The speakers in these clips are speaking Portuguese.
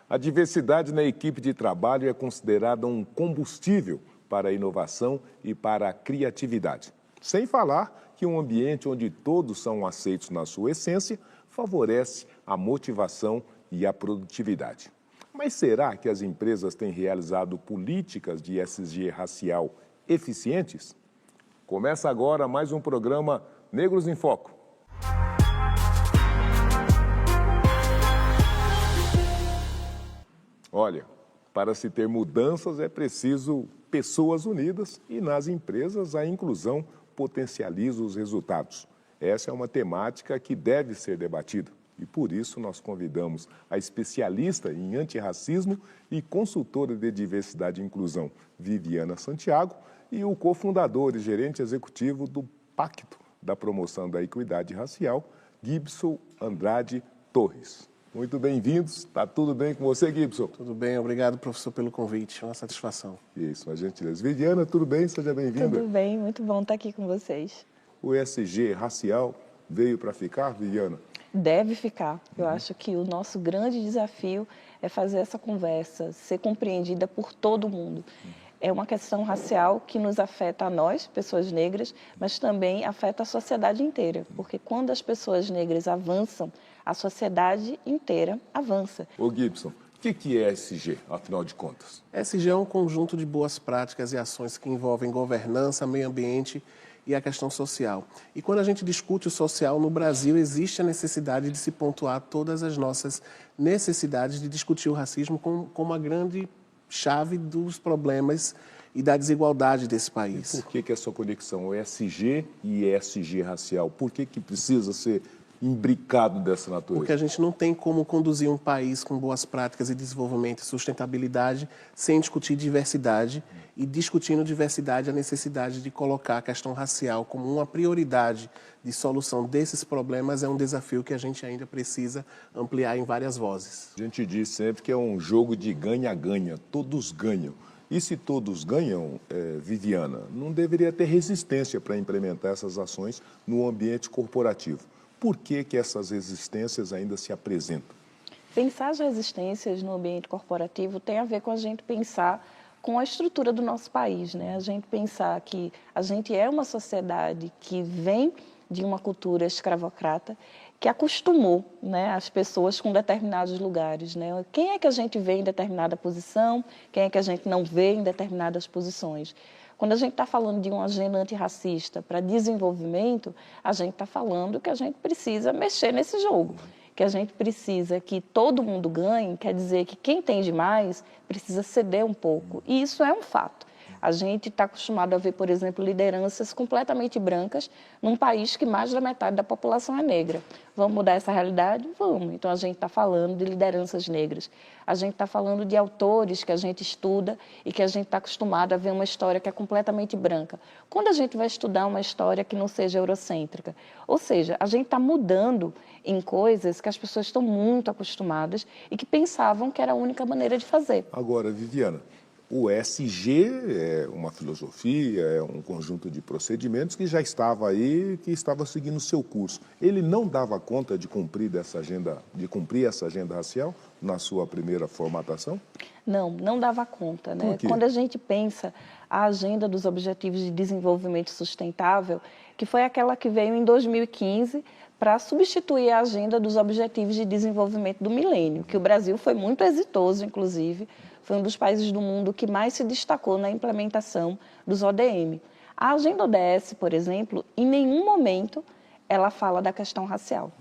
A diversidade na equipe de trabalho é considerada um combustível para a inovação e para a criatividade. Sem falar que um ambiente onde todos são aceitos na sua essência favorece a motivação e a produtividade. Mas será que as empresas têm realizado políticas de ESG racial eficientes? Começa agora mais um programa Negros em Foco. Olha, para se ter mudanças é preciso pessoas unidas e nas empresas a inclusão potencializa os resultados. Essa é uma temática que deve ser debatida e por isso nós convidamos a especialista em antirracismo e consultora de diversidade e inclusão, Viviana Santiago, e o cofundador e gerente executivo do Pacto da Promoção da Equidade Racial, Gibson Andrade Torres. Muito bem-vindos. Está tudo bem com você, Gibson? Tudo bem, obrigado, professor, pelo convite. Uma satisfação. Isso, uma gentileza. Viviana, tudo bem? Seja bem-vinda. Tudo bem, muito bom estar aqui com vocês. O ESG racial veio para ficar, Viviana? Deve ficar. Eu acho que o nosso grande desafio é fazer essa conversa ser compreendida por todo mundo. É uma questão racial que nos afeta a nós, pessoas negras, mas também afeta a sociedade inteira, porque quando as pessoas negras avançam, a sociedade inteira avança. Ô Gibson, o que é ESG, afinal de contas? ESG é um conjunto de boas práticas e ações que envolvem governança, meio ambiente e a questão social. E quando a gente discute o social, no Brasil existe a necessidade de se pontuar todas as nossas necessidades de discutir o racismo como a grande chave dos problemas e da desigualdade desse país. E por que essa conexão ESG e ESG racial? Por que precisa ser imbricado dessa natureza? Porque a gente não tem como conduzir um país com boas práticas e desenvolvimento e sustentabilidade sem discutir diversidade e discutindo diversidade a necessidade de colocar a questão racial como uma prioridade de solução desses problemas é um desafio que a gente ainda precisa ampliar em várias vozes. A gente diz sempre que é um jogo de ganha-ganha, todos ganham. E se todos ganham, Viviana, não deveria ter resistência para implementar essas ações no ambiente corporativo. Por que essas resistências ainda se apresentam? Pensar as resistências no ambiente corporativo tem a ver com a gente pensar com a estrutura do nosso país, né? A gente pensar que a gente é uma sociedade que vem de uma cultura escravocrata que acostumou, né, as pessoas com determinados lugares, né? Quem é que a gente vê em determinada posição, quem é que a gente não vê em determinadas posições? Quando a gente está falando de uma agenda antirracista para desenvolvimento, a gente está falando que a gente precisa mexer nesse jogo, que a gente precisa que todo mundo ganhe, quer dizer que quem tem demais precisa ceder um pouco, e isso é um fato. A gente está acostumado a ver, por exemplo, lideranças completamente brancas num país que mais da metade da população é negra. Vamos mudar essa realidade? Vamos. Então, a gente está falando de lideranças negras. A gente está falando de autores que a gente estuda e que a gente está acostumado a ver uma história que é completamente branca. Quando a gente vai estudar uma história que não seja eurocêntrica? Ou seja, a gente está mudando em coisas que as pessoas estão muito acostumadas e que pensavam que era a única maneira de fazer. Agora, Viviana, o ESG é uma filosofia, é um conjunto de procedimentos que já estava aí, que estava seguindo o seu curso. Ele não dava conta de cumprir essa agenda racial na sua primeira formatação? Não dava conta, né? Por quê? Quando a gente pensa a agenda dos Objetivos de Desenvolvimento Sustentável, que foi aquela que veio em 2015 para substituir a agenda dos Objetivos de Desenvolvimento do Milênio, que o Brasil foi muito exitoso, inclusive, foi um dos países do mundo que mais se destacou na implementação dos ODM. A agenda ODS, por exemplo, em nenhum momento ela fala da questão racial.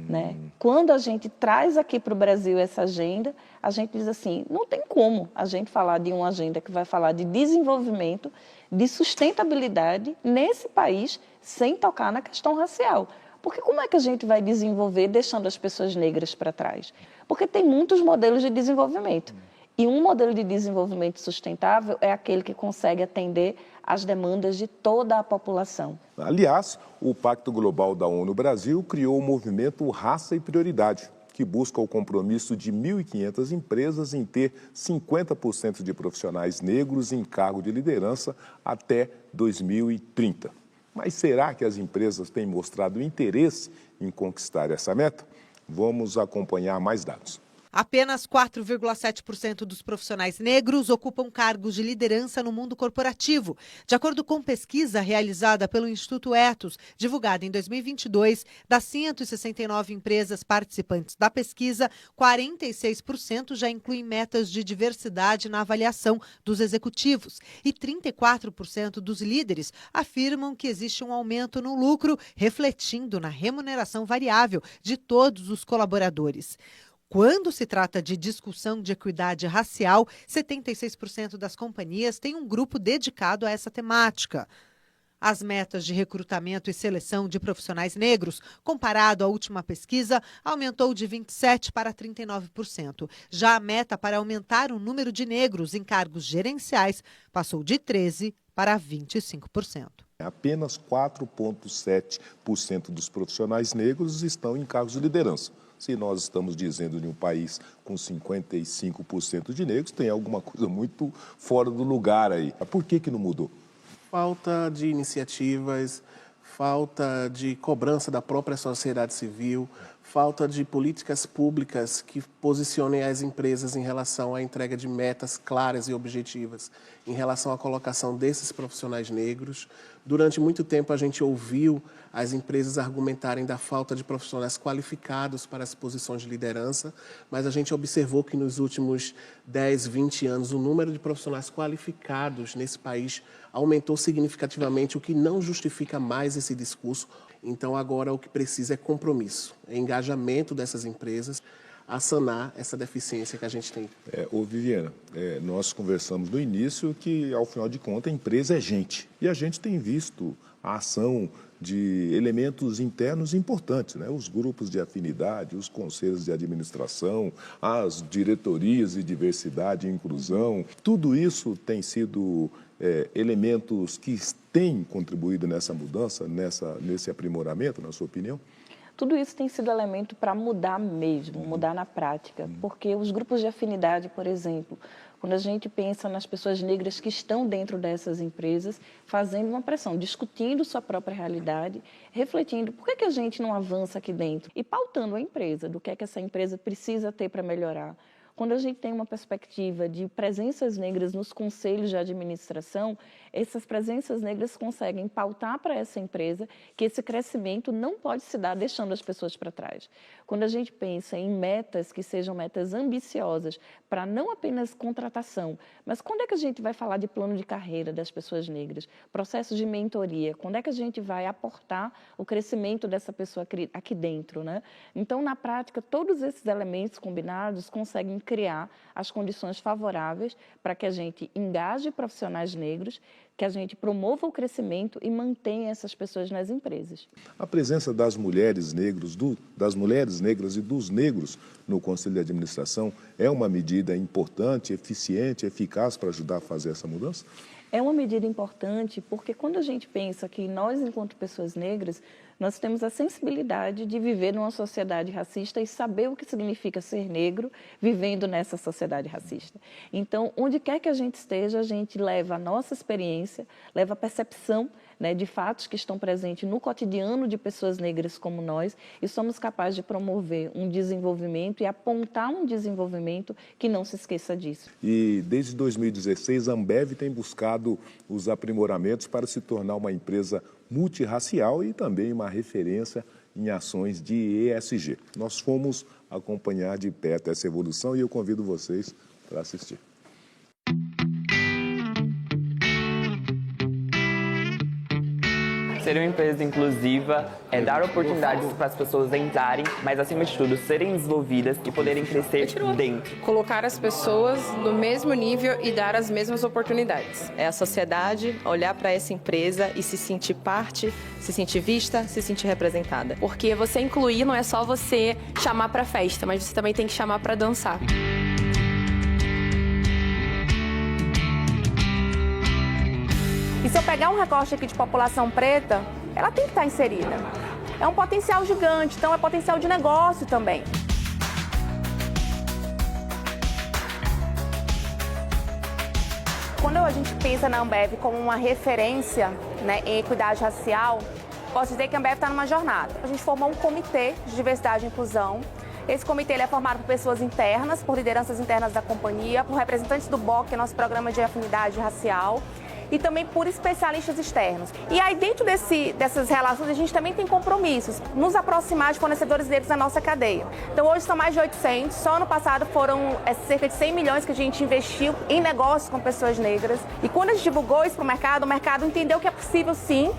Né? Quando a gente traz aqui para o Brasil essa agenda, a gente diz assim, não tem como a gente falar de uma agenda que vai falar de desenvolvimento, de sustentabilidade nesse país sem tocar na questão racial. Porque como é que a gente vai desenvolver deixando as pessoas negras para trás? Porque tem muitos modelos de desenvolvimento. E um modelo de desenvolvimento sustentável é aquele que consegue atender às demandas de toda a população. Aliás, o Pacto Global da ONU Brasil criou o movimento Raça e Prioridade, que busca o compromisso de 1.500 empresas em ter 50% de profissionais negros em cargo de liderança até 2030. Mas será que as empresas têm mostrado interesse em conquistar essa meta? Vamos acompanhar mais dados. Apenas 4,7% dos profissionais negros ocupam cargos de liderança no mundo corporativo. De acordo com pesquisa realizada pelo Instituto Ethos, divulgada em 2022, das 169 empresas participantes da pesquisa, 46% já incluem metas de diversidade na avaliação dos executivos e 34% dos líderes afirmam que existe um aumento no lucro, refletindo na remuneração variável de todos os colaboradores. Quando se trata de discussão de equidade racial, 76% das companhias têm um grupo dedicado a essa temática. As metas de recrutamento e seleção de profissionais negros, comparado à última pesquisa, aumentou de 27% para 39%. Já a meta para aumentar o número de negros em cargos gerenciais passou de 13% para 25%. Apenas 4,7% dos profissionais negros estão em cargos de liderança. Se nós estamos dizendo de um país com 55% de negros, tem alguma coisa muito fora do lugar aí. Por que não mudou? Falta de iniciativas, falta de cobrança da própria sociedade civil, falta de políticas públicas que posicionem as empresas em relação à entrega de metas claras e objetivas, em relação à colocação desses profissionais negros. Durante muito tempo a gente ouviu as empresas argumentarem da falta de profissionais qualificados para as posições de liderança, mas a gente observou que nos últimos 10, 20 anos o número de profissionais qualificados nesse país aumentou significativamente, o que não justifica mais esse discurso. Então agora o que precisa é compromisso, é engajamento dessas empresas a sanar essa deficiência que a gente tem. Viviana, nós conversamos no início que, ao final de contas, a empresa é gente. E a gente tem visto a ação de elementos internos importantes, né? Os grupos de afinidade, os conselhos de administração, as diretorias de diversidade e inclusão. Tudo isso tem sido elementos que têm contribuído nessa mudança, nesse aprimoramento, na sua opinião? Tudo isso tem sido elemento para mudar mesmo, mudar na prática, porque os grupos de afinidade, por exemplo, quando a gente pensa nas pessoas negras que estão dentro dessas empresas, fazendo uma pressão, discutindo sua própria realidade, refletindo por que a gente não avança aqui dentro e pautando a empresa, do que essa empresa precisa ter para melhorar. Quando a gente tem uma perspectiva de presenças negras nos conselhos de administração, essas presenças negras conseguem pautar para essa empresa que esse crescimento não pode se dar deixando as pessoas para trás. Quando a gente pensa em metas que sejam metas ambiciosas para não apenas contratação, mas quando é que a gente vai falar de plano de carreira das pessoas negras, processo de mentoria, quando é que a gente vai aportar o crescimento dessa pessoa aqui dentro, né? Então, na prática, todos esses elementos combinados conseguem criar as condições favoráveis para que a gente engaje profissionais negros, que a gente promova o crescimento e mantenha essas pessoas nas empresas. A presença das mulheres negras, das mulheres negras e dos negros no Conselho de Administração é uma medida importante, eficiente, eficaz para ajudar a fazer essa mudança? É uma medida importante porque quando a gente pensa que nós, enquanto pessoas negras, nós temos a sensibilidade de viver numa sociedade racista e saber o que significa ser negro vivendo nessa sociedade racista. Então, onde quer que a gente esteja, a gente leva a nossa experiência, leva a percepção, né, de fatos que estão presentes no cotidiano de pessoas negras como nós e somos capazes de promover um desenvolvimento e apontar um desenvolvimento que não se esqueça disso. E desde 2016, a Ambev tem buscado os aprimoramentos para se tornar uma empresa multirracial e também uma referência em ações de ESG. Nós fomos acompanhar de perto essa evolução e eu convido vocês para assistir. Ser uma empresa inclusiva é dar oportunidades para as pessoas entrarem, mas acima de tudo, serem desenvolvidas e poderem crescer dentro. Colocar as pessoas no mesmo nível e dar as mesmas oportunidades. É a sociedade olhar para essa empresa e se sentir parte, se sentir vista, se sentir representada. Porque você incluir não é só você chamar para festa, mas você também tem que chamar para dançar. E se eu pegar um recorte aqui de população preta, ela tem que estar inserida. É um potencial gigante, então é potencial de negócio também. Quando a gente pensa na Ambev como uma referência, né, em equidade racial, posso dizer que a Ambev está numa jornada. A gente formou um comitê de diversidade e inclusão Esse comitê ele é formado por pessoas internas, por lideranças internas da companhia, por representantes do BOC, que é nosso programa de afinidade racial, e também por especialistas externos. E aí, dentro dessas relações, a gente também tem compromissos, nos aproximar de fornecedores negros na nossa cadeia. Então, hoje são mais de 800, só no passado foram cerca de 100 milhões que a gente investiu em negócios com pessoas negras. E quando a gente divulgou isso para o mercado entendeu que é possível sim.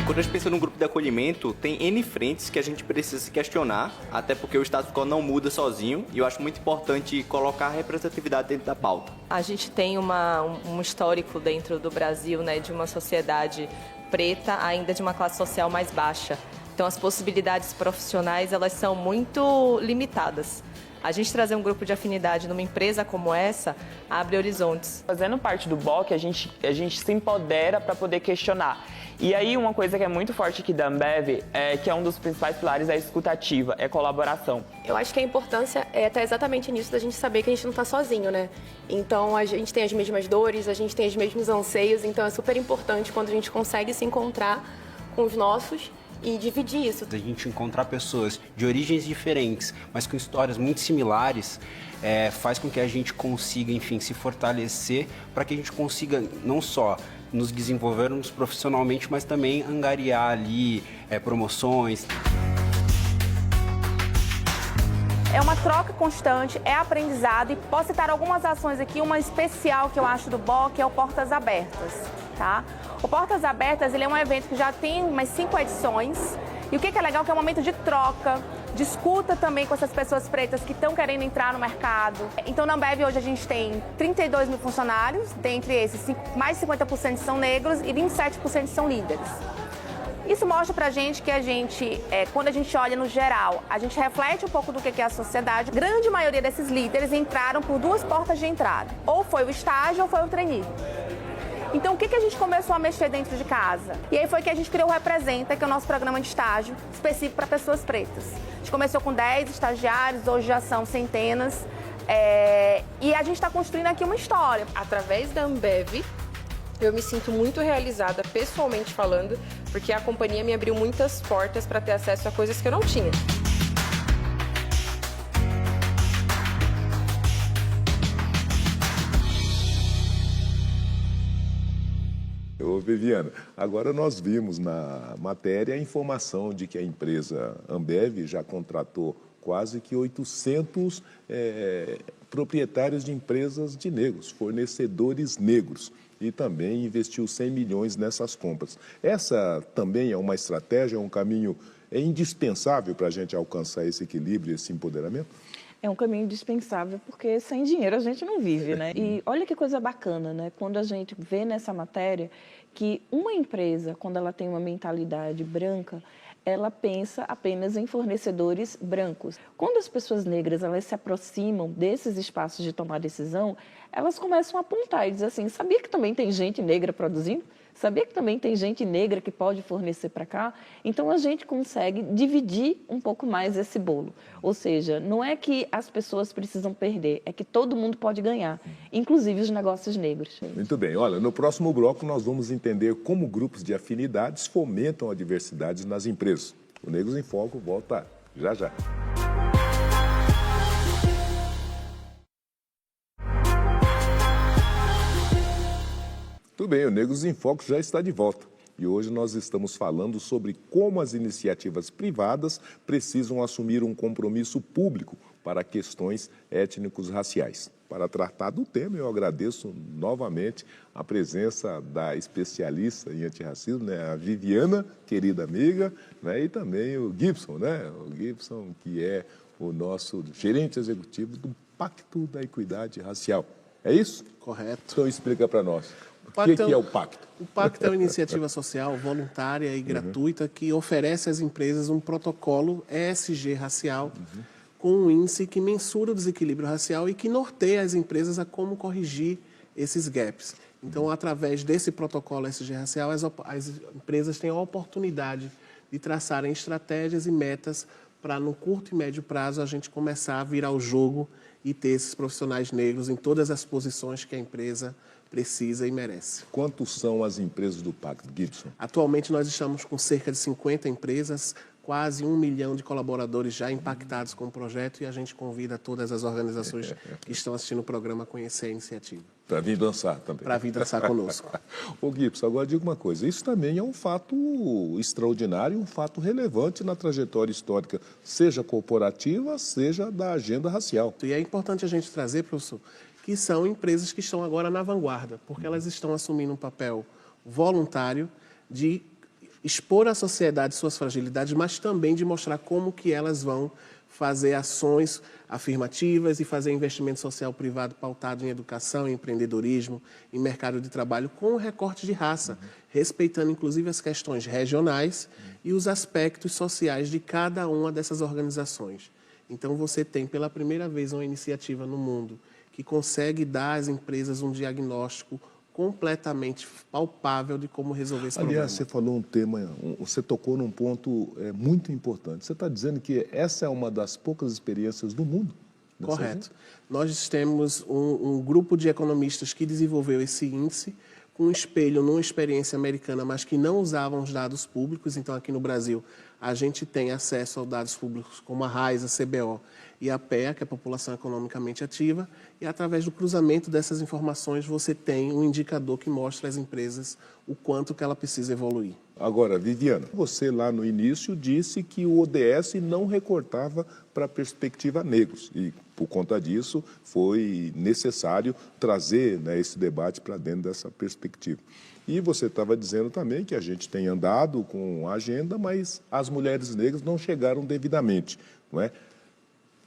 Quando a gente pensa num grupo de acolhimento, tem N frentes que a gente precisa se questionar, até porque o status quo não muda sozinho, e eu acho muito importante colocar a representatividade dentro da pauta. A gente tem um histórico dentro do Brasil, né, de uma sociedade preta, ainda de uma classe social mais baixa. Então, as possibilidades profissionais, elas são muito limitadas. A gente trazer um grupo de afinidade numa empresa como essa abre horizontes. Fazendo parte do BOC, a gente se empodera para poder questionar. E aí, uma coisa que é muito forte aqui da Ambev, que é um dos principais pilares, é a escutativa, é a colaboração. Eu acho que a importância está exatamente nisso, da gente saber que a gente não está sozinho, né? Então, a gente tem as mesmas dores, a gente tem os mesmos anseios, então é super importante quando a gente consegue se encontrar com os nossos e dividir isso. A gente encontrar pessoas de origens diferentes, mas com histórias muito similares, faz com que a gente consiga, enfim, se fortalecer para que a gente consiga não só nos desenvolvermos profissionalmente, mas também angariar ali promoções. É uma troca constante, é aprendizado e posso citar algumas ações aqui, uma especial que eu acho do BOC é o Portas Abertas, tá? O Portas Abertas ele é um evento que já tem umas 5 edições e o que é legal que é um momento de troca, de escuta também com essas pessoas pretas que estão querendo entrar no mercado. Então, na Ambev hoje a gente tem 32 mil funcionários, dentre esses mais de 50% são negros e 27% são líderes. Isso mostra pra gente que a gente, quando a gente olha no geral, a gente reflete um pouco do que é a sociedade. A grande maioria desses líderes entraram por 2 portas de entrada. Ou foi o estágio ou foi o trainee. Então, o que a gente começou a mexer dentro de casa? E aí foi que a gente criou o Representa, que é o nosso programa de estágio específico para pessoas pretas. A gente começou com 10 estagiários, hoje já são centenas. E a gente está construindo aqui uma história. Através da Ambev, eu me sinto muito realizada, pessoalmente falando, porque a companhia me abriu muitas portas para ter acesso a coisas que eu não tinha. Ô, Viviana, agora nós vimos na matéria a informação de que a empresa Ambev já contratou quase que 800 proprietários de empresas de negros, fornecedores negros, e também investiu 100 milhões nessas compras. Essa também é uma estratégia, é um caminho indispensável para a gente alcançar esse equilíbrio, esse empoderamento? É um caminho indispensável, porque sem dinheiro a gente não vive, né? E olha que coisa bacana, né? Quando a gente vê nessa matéria que uma empresa, quando ela tem uma mentalidade branca, ela pensa apenas em fornecedores brancos. Quando as pessoas negras elas se aproximam desses espaços de tomar decisão, elas começam a apontar e dizer assim, sabia que também tem gente negra produzindo? Sabia que também tem gente negra que pode fornecer para cá? Então, a gente consegue dividir um pouco mais esse bolo. Ou seja, não é que as pessoas precisam perder, é que todo mundo pode ganhar, inclusive os negócios negros. Muito bem. Olha, no próximo bloco nós vamos entender como grupos de afinidades fomentam a diversidade nas empresas. O Negros em Foco volta já já. Tudo bem, o Negros em Foco já está de volta. E hoje nós estamos falando sobre como as iniciativas privadas precisam assumir um compromisso público para questões étnicos raciais. Para tratar do tema, eu agradeço novamente a presença da especialista em antirracismo, né, a Viviana, querida amiga, né, e também o Gibson, né, o Gibson, que é o nosso gerente executivo do Pacto da Equidade Racial. É isso? Correto. Então explica para nós. O que é o Pacto? O Pacto é uma iniciativa social voluntária e gratuita que oferece às empresas um protocolo ESG racial com um índice que mensura o desequilíbrio racial e que norteia as empresas a como corrigir esses gaps. Então, através desse protocolo ESG racial, as empresas têm a oportunidade de traçarem estratégias e metas para, no curto e médio prazo, a gente começar a virar o jogo e ter esses profissionais negros em todas as posições que a empresa precisa e merece. Quantos são as empresas do Pacto, Gibson? Atualmente nós estamos com cerca de 50 empresas quase 1 milhão de colaboradores já impactados com o projeto e a gente convida todas as organizações que estão assistindo o programa a conhecer a iniciativa. Para vir dançar também. Para vir dançar conosco. Ô Gibson, agora diga uma coisa, isso também é um fato extraordinário, um fato relevante na trajetória histórica, seja corporativa, seja da agenda racial. E é importante a gente trazer, professor, que são empresas que estão agora na vanguarda, porque elas estão assumindo um papel voluntário de expor à sociedade suas fragilidades, mas também de mostrar como que elas vão fazer ações afirmativas e fazer investimento social privado pautado em educação, em empreendedorismo, em mercado de trabalho, com recorte de raça, respeitando inclusive as questões regionais e os aspectos sociais de cada uma dessas organizações. Então você tem pela primeira vez uma iniciativa no mundo que consegue dar às empresas um diagnóstico completamente palpável de como resolver esse problema. Aliás, você falou um tema, você tocou num ponto muito importante. Você está dizendo que essa é uma das poucas experiências do mundo? Correto. Nós temos um grupo de economistas que desenvolveu esse índice com um espelho numa experiência americana, mas que não usavam os dados públicos. Então, aqui no Brasil, a gente tem acesso aos dados públicos como a RAIS, a CBO e a PEA, que é a População Economicamente Ativa, e através do cruzamento dessas informações você tem um indicador que mostra às empresas o quanto que ela precisa evoluir. Agora, Viviana, você lá no início disse que o ODS não recortava para a perspectiva negros e, por conta disso, foi necessário trazer, né, esse debate para dentro dessa perspectiva. E você estava dizendo também que a gente tem andado com a agenda, mas as mulheres negras não chegaram devidamente, não é?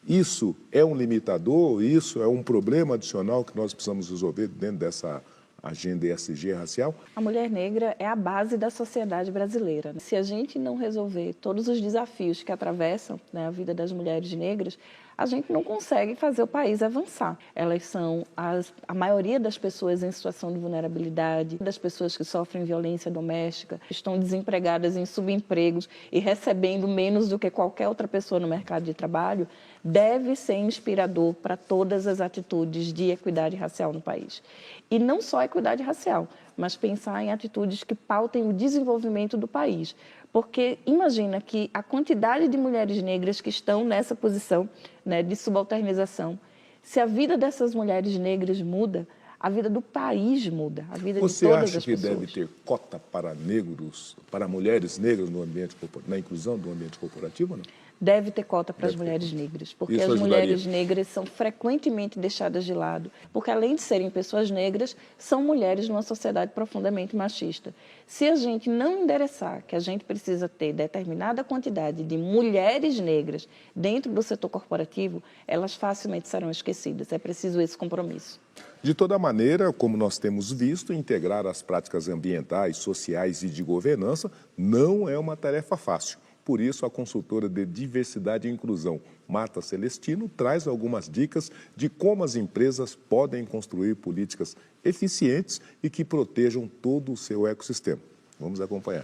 Isso é um limitador, isso é um problema adicional que nós precisamos resolver dentro dessa agenda ESG racial? A mulher negra é a base da sociedade brasileira. Se a gente não resolver todos os desafios que atravessam, né, a vida das mulheres negras, a gente não consegue fazer o país avançar. Elas são a maioria das pessoas em situação de vulnerabilidade, das pessoas que sofrem violência doméstica, estão desempregadas em subempregos e recebendo menos do que qualquer outra pessoa no mercado de trabalho, deve ser inspirador para todas as atitudes de equidade racial no país. E não só equidade racial, mas pensar em atitudes que pautem o desenvolvimento do país. Porque imagina que a quantidade de mulheres negras que estão nessa posição, né, de subalternização, se a vida dessas mulheres negras muda, a vida do país muda, a vida de todas as pessoas. Você acha que deve ter cota para negros, para mulheres negras no ambiente, na inclusão do ambiente corporativo, não? Deve ter cota para as mulheres negras, porque Isso as ajudaria. mulheres negras são frequentemente deixadas de lado, porque além de serem pessoas negras, são mulheres numa sociedade profundamente machista. Se a gente não endereçar que a gente precisa ter determinada quantidade de mulheres negras dentro do setor corporativo, elas facilmente serão esquecidas. É preciso esse compromisso. De toda maneira, como nós temos visto, integrar as práticas ambientais, sociais e de governança não é uma tarefa fácil. Por isso, a consultora de diversidade e inclusão, Marta Celestino, traz algumas dicas de como as empresas podem construir políticas eficientes e que protejam todo o seu ecossistema. Vamos acompanhar.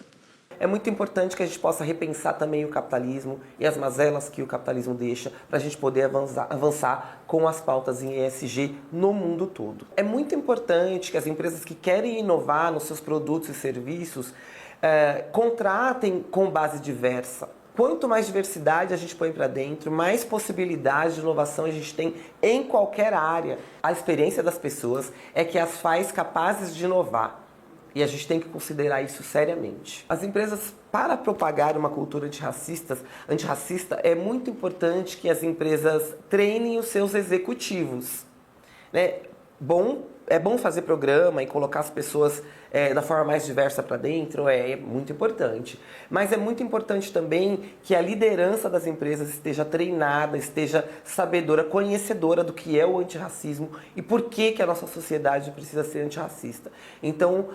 É muito importante que a gente possa repensar também o capitalismo e as mazelas que o capitalismo deixa para a gente poder avançar com as pautas em ESG no mundo todo. É muito importante que as empresas que querem inovar nos seus produtos e serviços contratem com base diversa. Quanto mais diversidade a gente põe para dentro, mais possibilidades de inovação a gente tem em qualquer área. A experiência das pessoas é que as faz capazes de inovar. E a gente tem que considerar isso seriamente. As empresas, para propagar uma cultura antirracista, é muito importante que as empresas treinem os seus executivos, né? É bom fazer programa e colocar as pessoas da forma mais diversa para dentro, é muito importante. Mas é muito importante também que a liderança das empresas esteja treinada, esteja sabedora, conhecedora do que é o antirracismo e por que a nossa sociedade precisa ser antirracista. Então,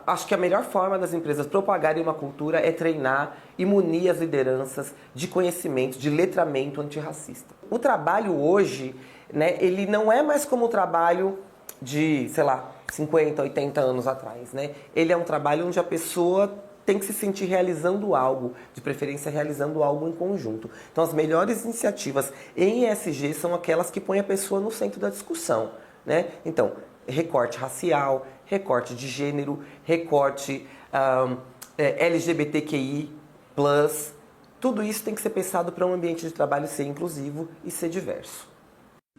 acho que a melhor forma das empresas propagarem uma cultura é treinar e munir as lideranças de conhecimento, de letramento antirracista. O trabalho hoje, né, ele não é mais como o trabalho de, 50, 80 anos atrás, né? Ele é um trabalho onde a pessoa tem que se sentir realizando algo, de preferência realizando algo em conjunto. Então, as melhores iniciativas em ESG são aquelas que põem a pessoa no centro da discussão, né? Então, recorte racial, recorte de gênero, recorte LGBTQI+, Tudo isso tem que ser pensado para um ambiente de trabalho ser inclusivo e ser diverso.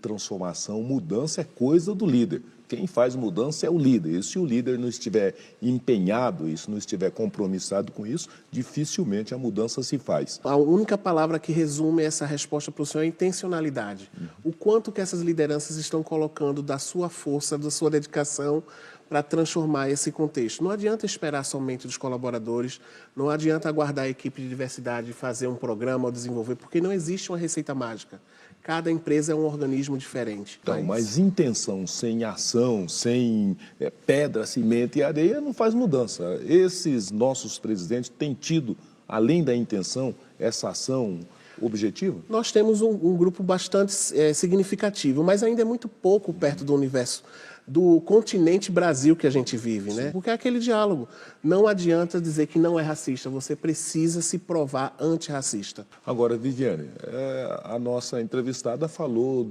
Transformação, mudança é coisa do líder. Quem faz mudança é o líder. E se o líder não estiver empenhado, se não estiver compromissado com isso, dificilmente a mudança se faz. A única palavra que resume essa resposta para o senhor é intencionalidade. O quanto que essas lideranças estão colocando da sua força, da sua dedicação para transformar esse contexto. Não adianta esperar somente dos colaboradores, não adianta aguardar a equipe de diversidade fazer um programa ou desenvolver, porque não existe uma receita mágica. Cada empresa é um organismo diferente. Então, mas intenção sem ação, sem pedra, cimento e areia, não faz mudança. Esses nossos presidentes têm tido, além da intenção, essa ação objetiva? Nós temos um grupo bastante significativo, mas ainda é muito pouco perto do universo do continente Brasil que a gente vive, né? Porque é aquele diálogo. Não adianta dizer que não é racista, você precisa se provar antirracista. Agora, Viviane, a nossa entrevistada falou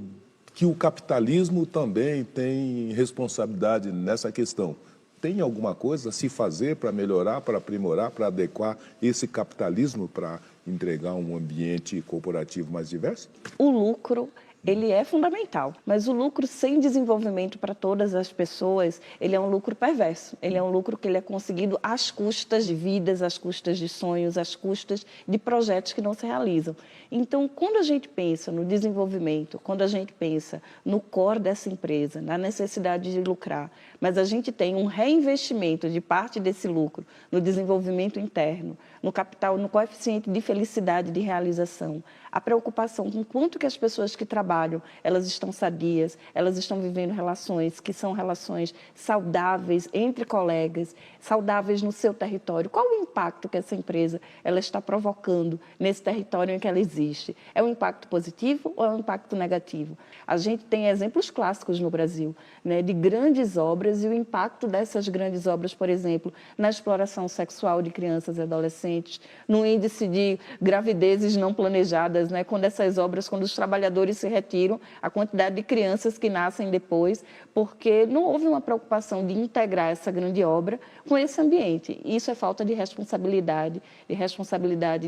que o capitalismo também tem responsabilidade nessa questão. Tem alguma coisa a se fazer para melhorar, para aprimorar, para adequar esse capitalismo para entregar um ambiente corporativo mais diverso? O lucro, ele é fundamental, mas o lucro sem desenvolvimento para todas as pessoas, ele é um lucro perverso. Ele é um lucro que ele é conseguido às custas de vidas, às custas de sonhos, às custas de projetos que não se realizam. Então, quando a gente pensa no desenvolvimento, quando a gente pensa no core dessa empresa, na necessidade de lucrar, mas a gente tem um reinvestimento de parte desse lucro no desenvolvimento interno, no capital, no coeficiente de felicidade, de realização, a preocupação com quanto que as pessoas que trabalham, elas estão sadias, elas estão vivendo relações que são relações saudáveis entre colegas, saudáveis no seu território. Qual o impacto que essa empresa ela está provocando nesse território em que ela existe? É um impacto positivo ou é um impacto negativo? A gente tem exemplos clássicos no Brasil, né, de grandes obras e o impacto dessas grandes obras, por exemplo, na exploração sexual de crianças e adolescentes, no índice de gravidezes não planejadas, né, quando essas obras, quando os trabalhadores se retiram, a quantidade de crianças que nascem depois, porque não houve uma preocupação de integrar essa grande obra com esse ambiente. Isso é falta de responsabilidade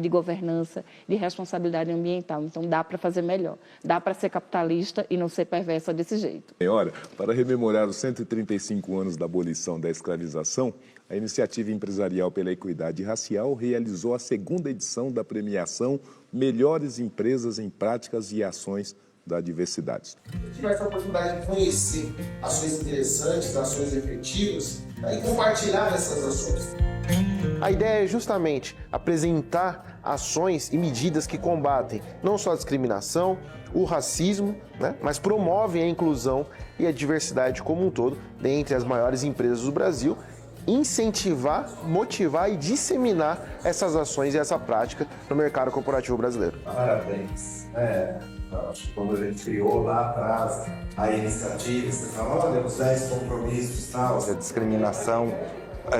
de governança, de responsabilidade ambiental. Então, dá para fazer melhor. Dá para ser capitalista e não ser perversa desse jeito. Senhora, para rememorar os 135 anos da abolição da escravização, a Iniciativa Empresarial pela Equidade Racial realizou a 2ª edição da premiação Melhores Empresas em Práticas e Ações da Diversidade. Tive essa oportunidade de conhecer ações interessantes, ações efetivas e compartilhar essas ações. A ideia é justamente apresentar ações e medidas que combatem não só a discriminação, o racismo, né, mas promovem a inclusão e a diversidade como um todo dentre as maiores empresas do Brasil, incentivar, motivar e disseminar essas ações e essa prática no mercado corporativo brasileiro. Parabéns. Quando a gente criou lá atrás a iniciativa, você falou, olha, os 10 compromissos e tal. A discriminação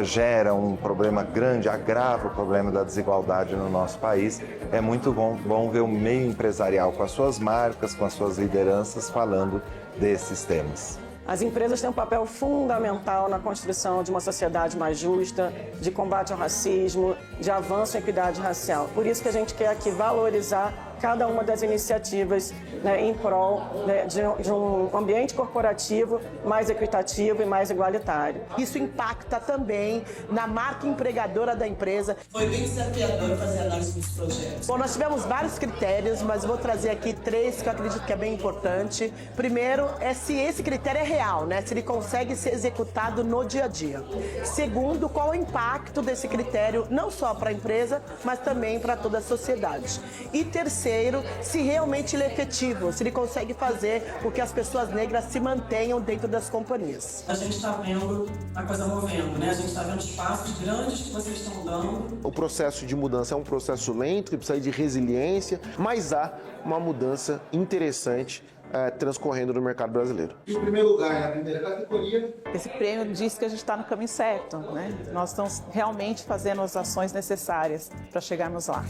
gera um problema grande, agrava o problema da desigualdade no nosso país. É muito bom ver o meio empresarial com as suas marcas, com as suas lideranças falando desses temas. As empresas têm um papel fundamental na construção de uma sociedade mais justa, de combate ao racismo, de avanço à equidade racial. Por isso que a gente quer aqui valorizar cada uma das iniciativas, né, em prol, né, de um ambiente corporativo mais equitativo e mais igualitário. Isso impacta também na marca empregadora da empresa. Foi bem desafiador fazer análise dos projetos. Bom, nós tivemos vários critérios, mas vou trazer aqui 3 que eu acredito que é bem importante. Primeiro, é se esse critério é real, né? Se ele consegue ser executado no dia a dia. Segundo, qual o impacto desse critério, não só para a empresa, mas também para toda a sociedade. E terceiro, se realmente ele é efetivo, se ele consegue fazer com que as pessoas negras se mantenham dentro das companhias. A gente está vendo a coisa movendo, né? A gente está vendo os passos grandes que vocês estão dando. O processo de mudança é um processo lento, que precisa de resiliência, mas há uma mudança interessante transcorrendo no mercado brasileiro. Em primeiro lugar, na primeira categoria... Esse prêmio diz que a gente está no caminho certo, né? Nós estamos realmente fazendo as ações necessárias para chegarmos lá.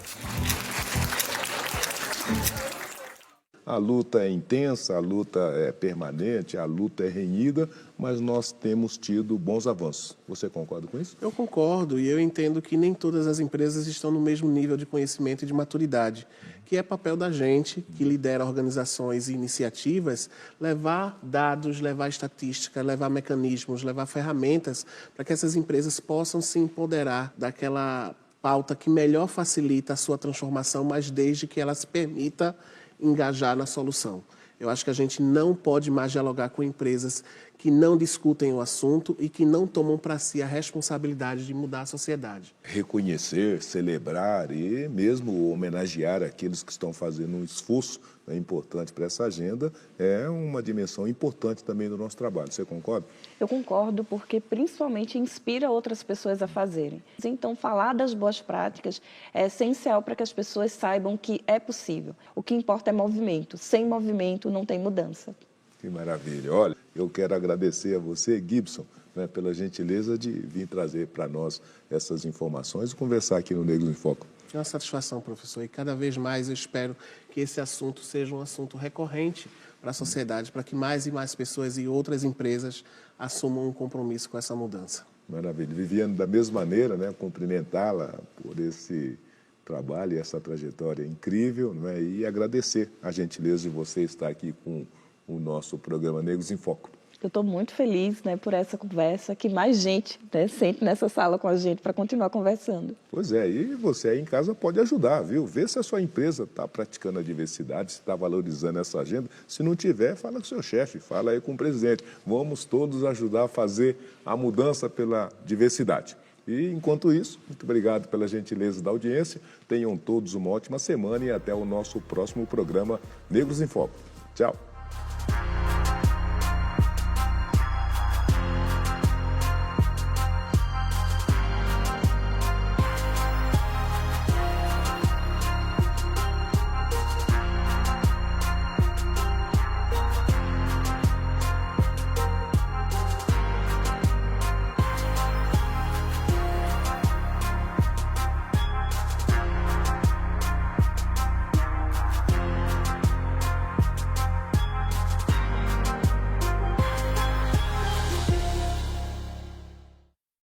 A luta é intensa, a luta é permanente, a luta é renhida, mas nós temos tido bons avanços. Você concorda com isso? Eu concordo e eu entendo que nem todas as empresas estão no mesmo nível de conhecimento e de maturidade, que é papel da gente, que lidera organizações e iniciativas, levar dados, levar estatística, levar mecanismos, levar ferramentas para que essas empresas possam se empoderar daquela pauta que melhor facilita a sua transformação, mas desde que ela se permita engajar na solução. Eu acho que a gente não pode mais dialogar com empresas que não discutem o assunto e que não tomam para si a responsabilidade de mudar a sociedade. Reconhecer, celebrar e mesmo homenagear aqueles que estão fazendo um esforço importante para essa agenda é uma dimensão importante também do nosso trabalho. Você concorda? Eu concordo, porque principalmente inspira outras pessoas a fazerem. Então, falar das boas práticas é essencial para que as pessoas saibam que é possível. O que importa é movimento. Sem movimento não tem mudança. Que maravilha. Olha, eu quero agradecer a você, Gibson, pela gentileza de vir trazer para nós essas informações e conversar aqui no Negros em Foco. É uma satisfação, professor, e cada vez mais eu espero que esse assunto seja um assunto recorrente para a sociedade, para que mais e mais pessoas e outras empresas assumam um compromisso com essa mudança. Maravilha. Viviane, da mesma maneira, cumprimentá-la por esse trabalho e essa trajetória incrível, e agradecer a gentileza de você estar aqui com o nosso programa Negros em Foco. Eu estou muito feliz por essa conversa, que mais gente sente nessa sala com a gente para continuar conversando. Pois é, e você aí em casa pode ajudar, viu? Vê se a sua empresa está praticando a diversidade, se está valorizando essa agenda. Se não tiver, fala com o seu chefe, fala aí com o presidente. Vamos todos ajudar a fazer a mudança pela diversidade. E, enquanto isso, muito obrigado pela gentileza da audiência. Tenham todos uma ótima semana e até o nosso próximo programa Negros em Foco. Tchau.